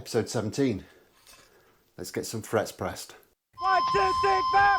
Episode 17. Let's get some frets pressed. 1, 2, 3, 4.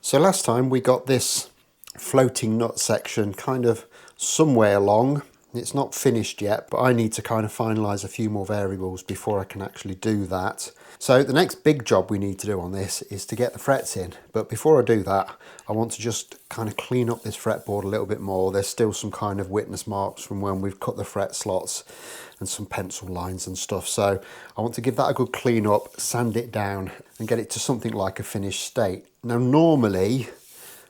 So last time we got this floating nut section kind of somewhere along. It's not finished yet, but I need to kind of finalise a few more variables before I can actually do that. So the next big job we need to do on this is to get the frets in. But before I do that, I want to just kind of clean up this fretboard a little bit more. There's still some kind of witness marks from when we've cut the fret slots and some pencil lines and stuff. So I want to give that a good clean up, sand it down and get it to something like a finished state. Now normally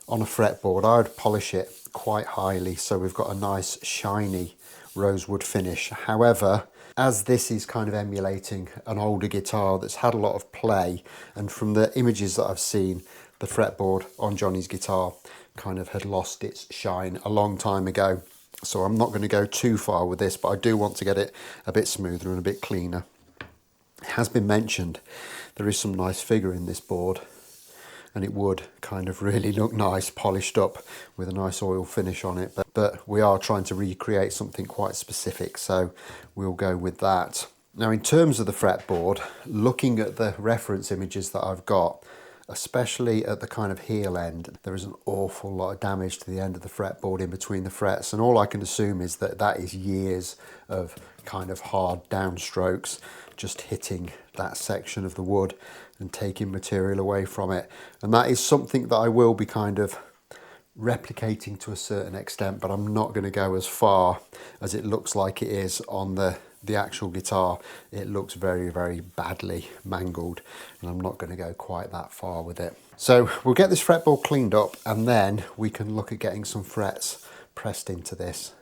on a fretboard I would polish it quite highly so we've got a nice shiny rosewood finish. However, as this is kind of emulating an older guitar that's had a lot of play, and from the images that I've seen, the fretboard on Johnny's guitar kind of had lost its shine a long time ago. So I'm not going to go too far with this, but I do want to get it a bit smoother and a bit cleaner. It has been mentioned there is some nice figure in this board, and it would kind of really look nice polished up with a nice oil finish on it, but we are trying to recreate something quite specific, so we'll go with that. Now in terms of the fretboard, looking at the reference images that I've got, especially at the kind of heel end, there is an awful lot of damage to the end of the fretboard in between the frets, and all I can assume is that that is years of kind of hard downstrokes just hitting that section of the wood and taking material away from it. And that is something that I will be kind of replicating to a certain extent, but I'm not going to go as far as it looks like it is on the actual guitar. It looks very, very badly mangled, and I'm not going to go quite that far with it. So we'll get this fretboard cleaned up and then we can look at getting some frets pressed into this.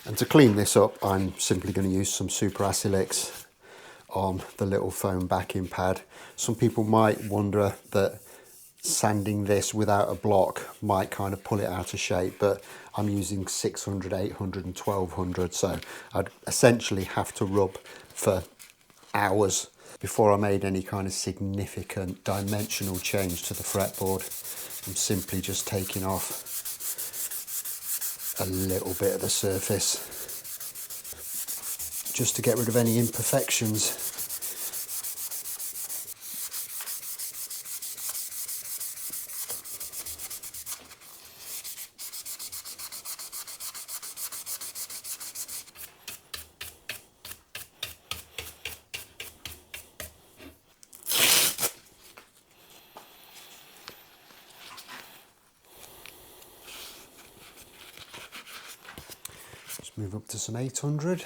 And to clean this up, I'm simply going to use some super acrylics on the little foam backing pad. Some people might wonder that sanding this without a block might kind of pull it out of shape, but I'm using 600, 800 and 1200, so I'd essentially have to rub for hours before I made any kind of significant dimensional change to the fretboard. I'm simply just taking off a little bit of the surface just to get rid of any imperfections. Let's move up to some 800.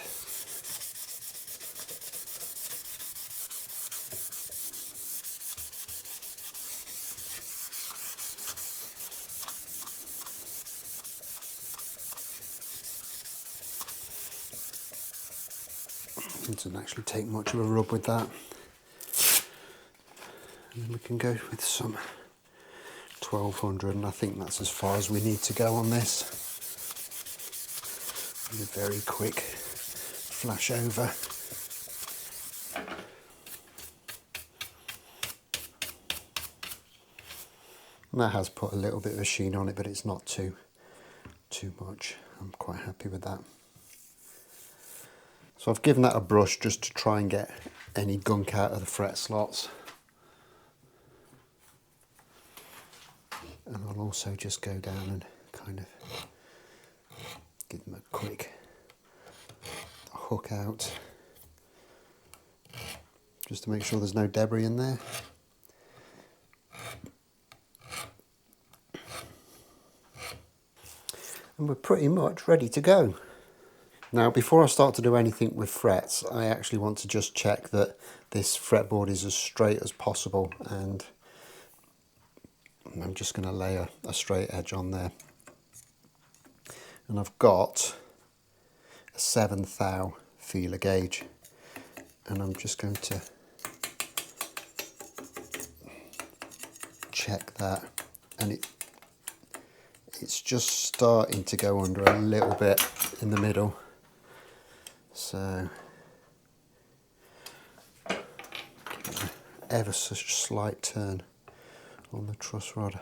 It doesn't actually take much of a rub with that. And we can go with some 1200, and I think that's as far as we need to go on this. And a very quick flash over. And that has put a little bit of a sheen on it, but it's not too much. I'm quite happy with that. So I've given that a brush just to try and get any gunk out of the fret slots. And I'll also just go down and kind of give them a quick hook out, just to make sure there's no debris in there. And we're pretty much ready to go. Now, before I start to do anything with frets, I actually want to just check that this fretboard is as straight as possible, and I'm just going to lay a straight edge on there. And I've got a 7th thou feeler gauge, and I'm just going to check that, and it's just starting to go under a little bit in the middle. So ever such a slight turn on the truss rod.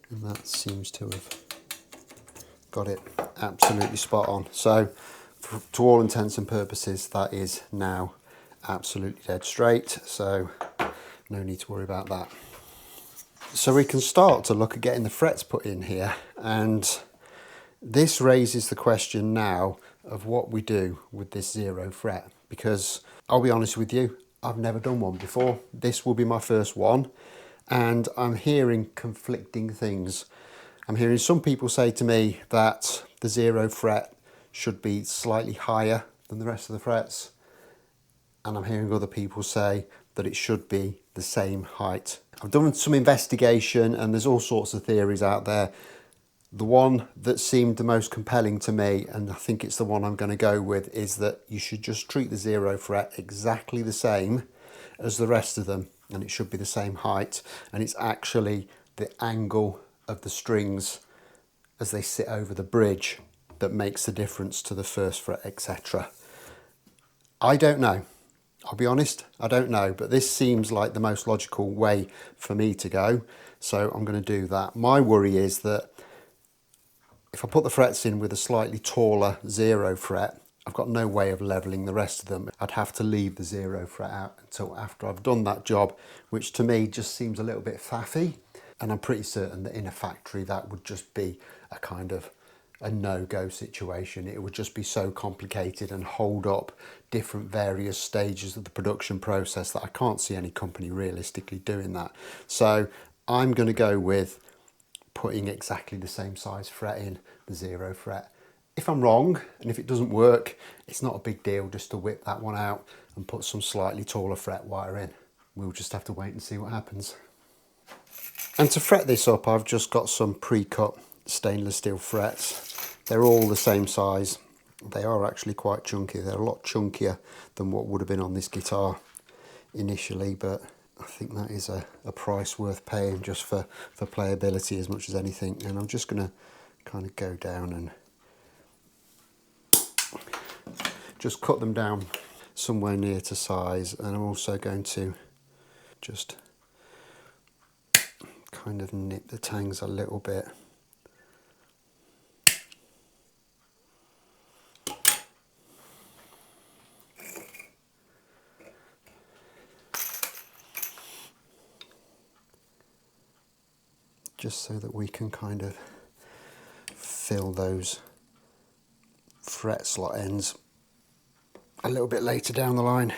And that seems to have got it absolutely spot on. So to all intents and purposes, that is now absolutely dead straight. So no need to worry about that. So we can start to look at getting the frets put in here, and this raises the question now of what we do with this 0 fret, because I'll be honest with you, I've never done one before. This will be my first one, and I'm hearing conflicting things. I'm hearing some people say to me that the 0 fret should be slightly higher than the rest of the frets, and I'm hearing other people say that it should be the same height. I've done some investigation and there's all sorts of theories out there. The one that seemed the most compelling to me, and I think it's the one I'm going to go with, is that you should just treat the 0 fret exactly the same as the rest of them, and it should be the same height, and it's actually the angle of the strings as they sit over the bridge that makes the difference to the 1st fret, etc. I don't know. I'll be honest, I don't know, but this seems like the most logical way for me to go, so I'm going to do that. My worry is that if I put the frets in with a slightly taller 0 fret, I've got no way of levelling the rest of them. I'd have to leave the 0 fret out until after I've done that job, which to me just seems a little bit faffy, and I'm pretty certain that in a factory that would just be a kind of a no-go situation. It would just be so complicated and hold up different various stages of the production process that I can't see any company realistically doing that. So I'm going to go with putting exactly the same size fret in, the 0 fret. If I'm wrong and if it doesn't work, it's not a big deal just to whip that one out and put some slightly taller fret wire in. We'll just have to wait and see what happens. And to fret this up, I've just got some pre-cut stainless steel frets. They're all the same size. They are actually quite chunky. They're a lot chunkier than what would have been on this guitar initially, but I think that is a price worth paying just for playability as much as anything. And I'm just going to kind of go down and just cut them down somewhere near to size, and I'm also going to just kind of nip the tangs a little bit. Just so that we can kind of fill those fret slot ends a little bit later down the line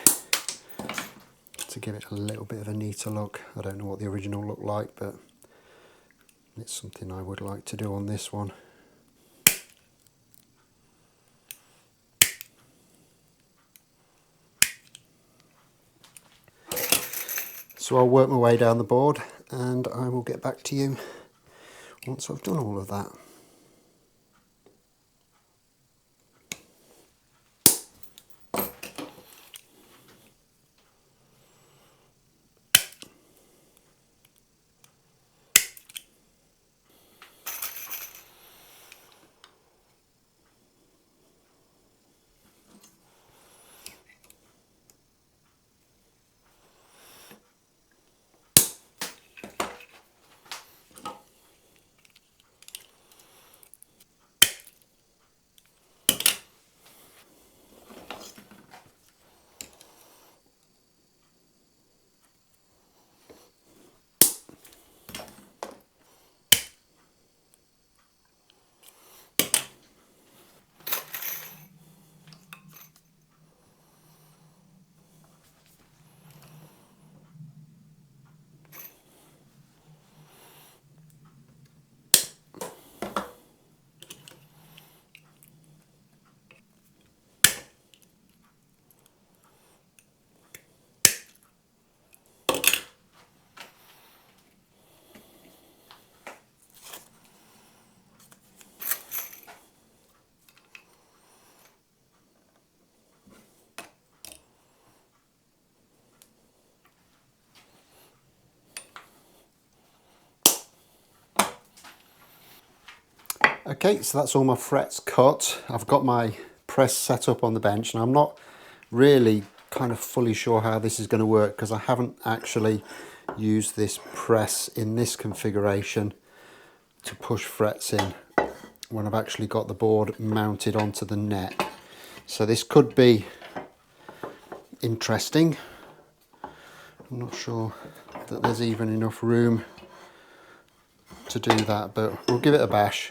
to give it a little bit of a neater look. I don't know what the original looked like, but it's something I would like to do on this one. So I'll work my way down the board and I will get back to you once I've done all of that. Okay, so that's all my frets cut. I've got my press set up on the bench, and I'm not really kind of fully sure how this is going to work because I haven't actually used this press in this configuration to push frets in when I've actually got the board mounted onto the neck. So this could be interesting. I'm not sure that there's even enough room to do that, but we'll give it a bash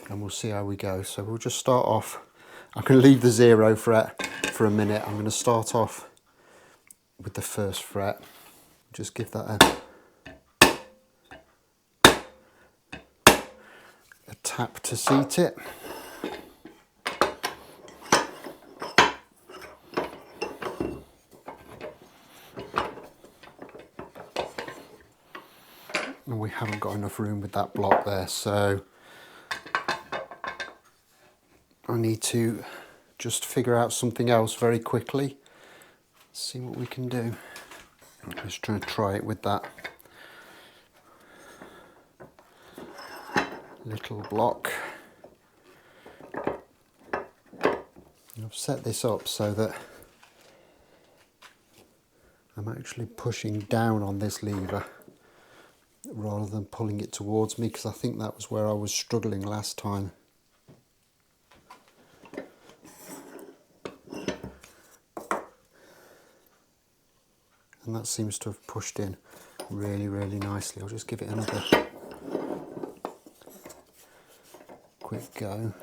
and we'll see how we go. So we'll just start off. I can leave the 0 fret for a minute. I'm going to start off with the first fret. Just give that a tap to seat it. And we haven't got enough room with that block there, so I need to just figure out something else very quickly. See what we can do. Let's try it with that little block. I've set this up so that I'm actually pushing down on this lever rather than pulling it towards me, because I think that was where I was struggling last time. And that seems to have pushed in really, really nicely. I'll just give it another quick go.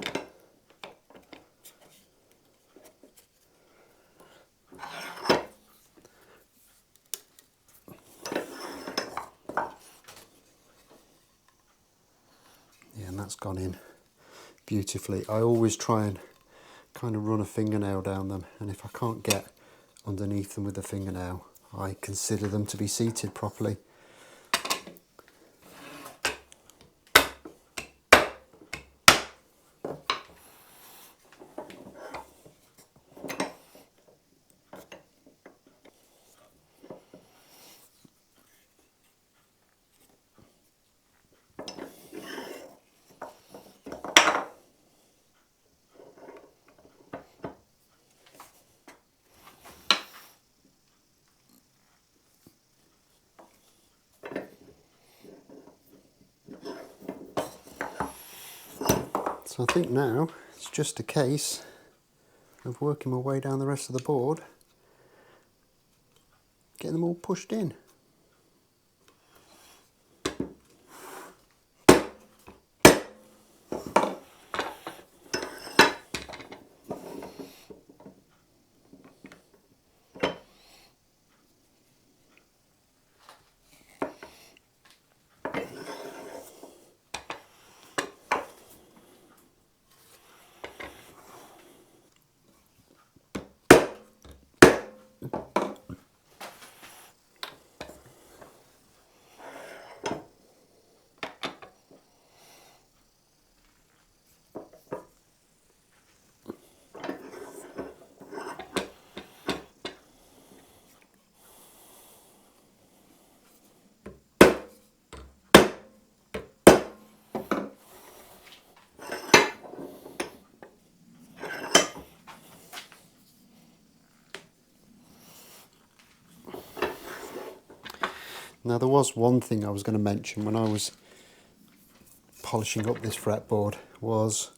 Yeah, and that's gone in beautifully. I always try and kind of run a fingernail down them, and if I can't get underneath them with a fingernail, I consider them to be seated properly. So I think now it's just a case of working my way down the rest of the board, getting them all pushed in. Now there was one thing I was going to mention when I was polishing up this fretboard, was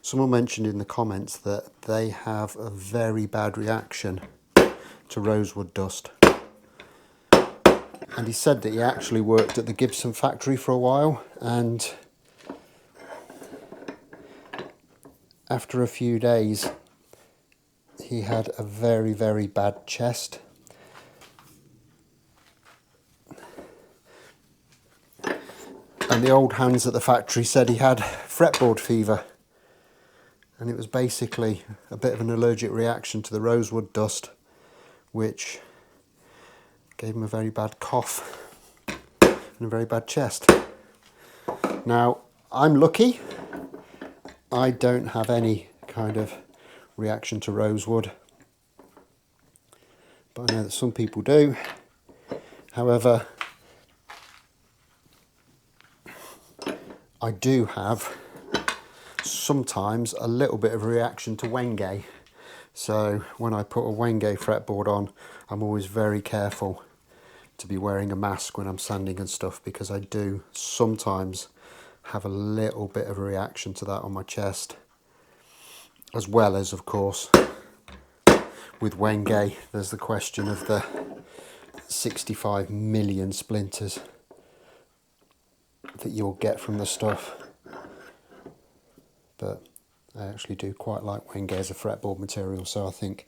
someone mentioned in the comments that they have a very bad reaction to rosewood dust. And he said that he actually worked at the Gibson factory for a while, and after a few days he had a very, very bad chest. And the old hands at the factory said he had fretboard fever, and it was basically a bit of an allergic reaction to the rosewood dust, which gave him a very bad cough and a very bad chest. Now, I'm lucky. I don't have any kind of reaction to rosewood, but I know that some people do. However, I do have sometimes a little bit of a reaction to Wenge. So when I put a Wenge fretboard on, I'm always very careful to be wearing a mask when I'm sanding and stuff, because I do sometimes have a little bit of a reaction to that on my chest. As well as, of course, with Wenge, there's the question of the 65 million splinters that you'll get from the stuff. But I actually do quite like Wenge as a fretboard material, so I think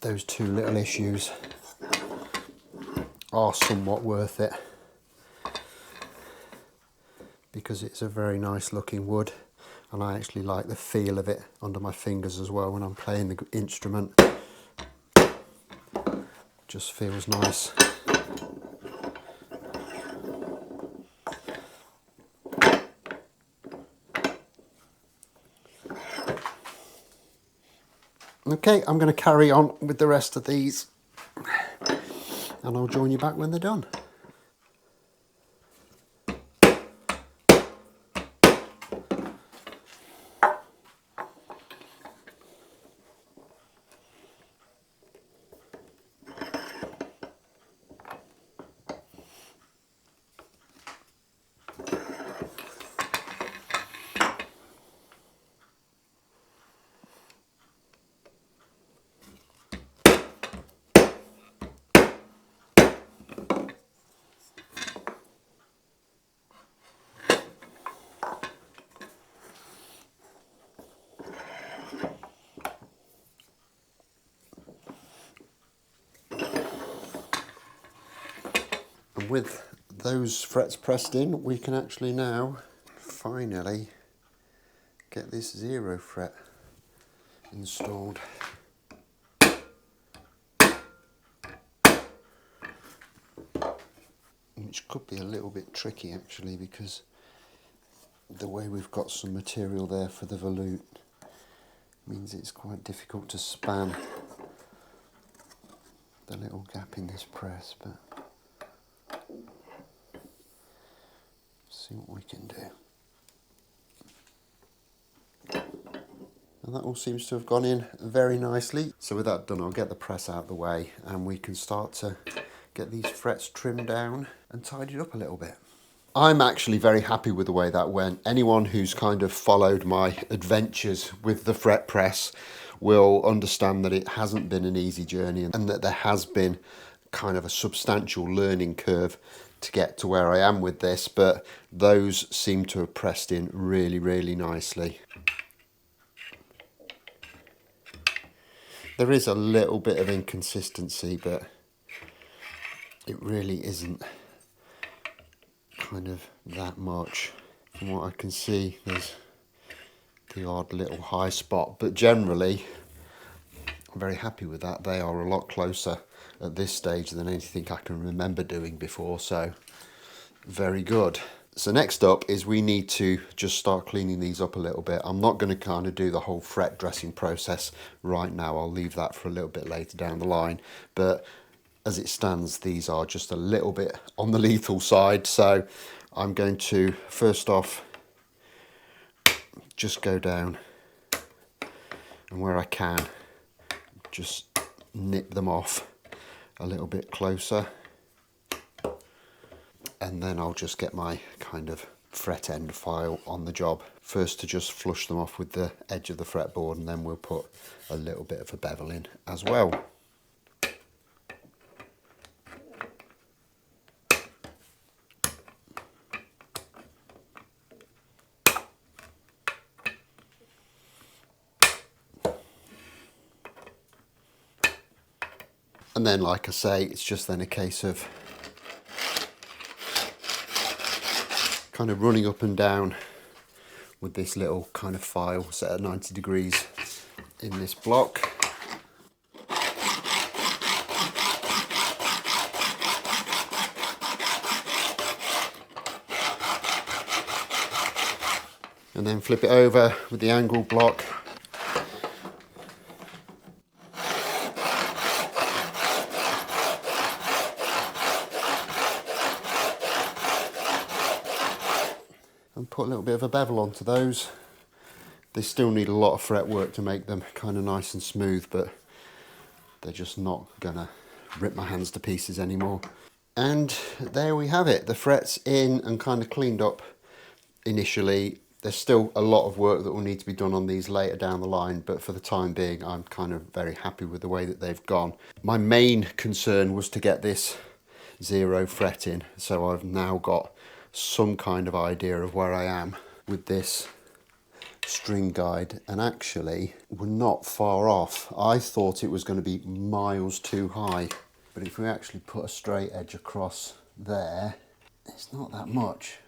those two little issues are somewhat worth it, because it's a very nice looking wood, and I actually like the feel of it under my fingers as well when I'm playing the instrument. Just feels nice. Okay, I'm going to carry on with the rest of these, and I'll join you back when they're done. And with those frets pressed in, we can actually now finally get this 0 fret installed. Which could be a little bit tricky actually, because the way we've got some material there for the volute means it's quite difficult to span the little gap in this press, but see what we can do. And that all seems to have gone in very nicely. So with that done, I'll get the press out of the way and we can start to get these frets trimmed down and tidied up a little bit. I'm actually very happy with the way that went. Anyone who's kind of followed my adventures with the fret press will understand that it hasn't been an easy journey, and that there has been kind of a substantial learning curve to get to where I am with this, but those seem to have pressed in really, really nicely. There is a little bit of inconsistency, but it really isn't kind of that much. From what I can see, there's the odd little high spot, but generally I'm very happy with that. They are a lot closer at this stage than anything I can remember doing before, so very good. So next up is we need to just start cleaning these up a little bit. I'm not going to kind of do the whole fret dressing process right now. I'll leave that for a little bit later down the line, but as it stands, these are just a little bit on the lethal side. So I'm going to first off just go down, and where I can just nip them off a little bit closer, and then I'll just get my kind of fret end file on the job first to just flush them off with the edge of the fretboard, and then we'll put a little bit of a bevel in as well. And then, like I say, it's just then a case of kind of running up and down with this little kind of file set at 90 degrees in this block. And then flip it over with the angle block. and put a little bit of a bevel onto those. They still need a lot of fretwork to make them kind of nice and smooth, but they're just not gonna rip my hands to pieces anymore. And there we have it, the frets in and kind of cleaned up initially. There's still a lot of work that will need to be done on these later down the line, but for the time being I'm kind of very happy with the way that they've gone. My main concern was to get this 0 fret in, so I've now got some kind of idea of where I am with this string guide, and actually we're not far off. I thought it was going to be miles too high, but if we actually put a straight edge across there, it's not that much.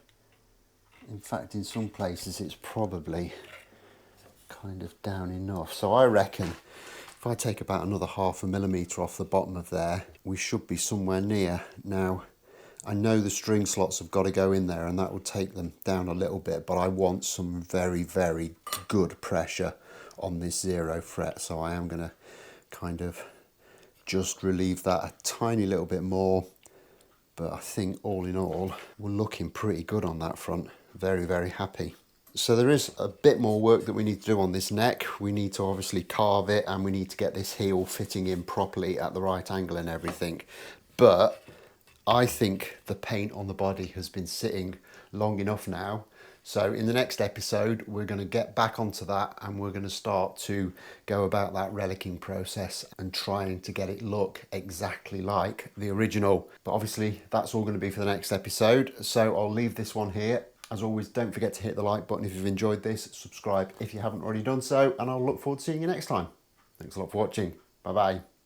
In fact, in some places it's probably kind of down enough. So I reckon if I take about another 0.5 millimetre off the bottom of there, we should be somewhere near. Now, I know the string slots have got to go in there and that will take them down a little bit, but I want some very, very good pressure on this 0 fret. So I am going to kind of just relieve that a tiny little bit more. But I think all in all, we're looking pretty good on that front. Very, very happy. So there is a bit more work that we need to do on this neck. We need to obviously carve it and we need to get this heel fitting in properly at the right angle and everything. But I think the paint on the body has been sitting long enough now. So in the next episode, we're going to get back onto that and we're going to start to go about that relicking process and trying to get it look exactly like the original. But obviously that's all going to be for the next episode. So I'll leave this one here. As always, don't forget to hit the like button if you've enjoyed this, subscribe if you haven't already done so, and I'll look forward to seeing you next time. Thanks a lot for watching. Bye bye.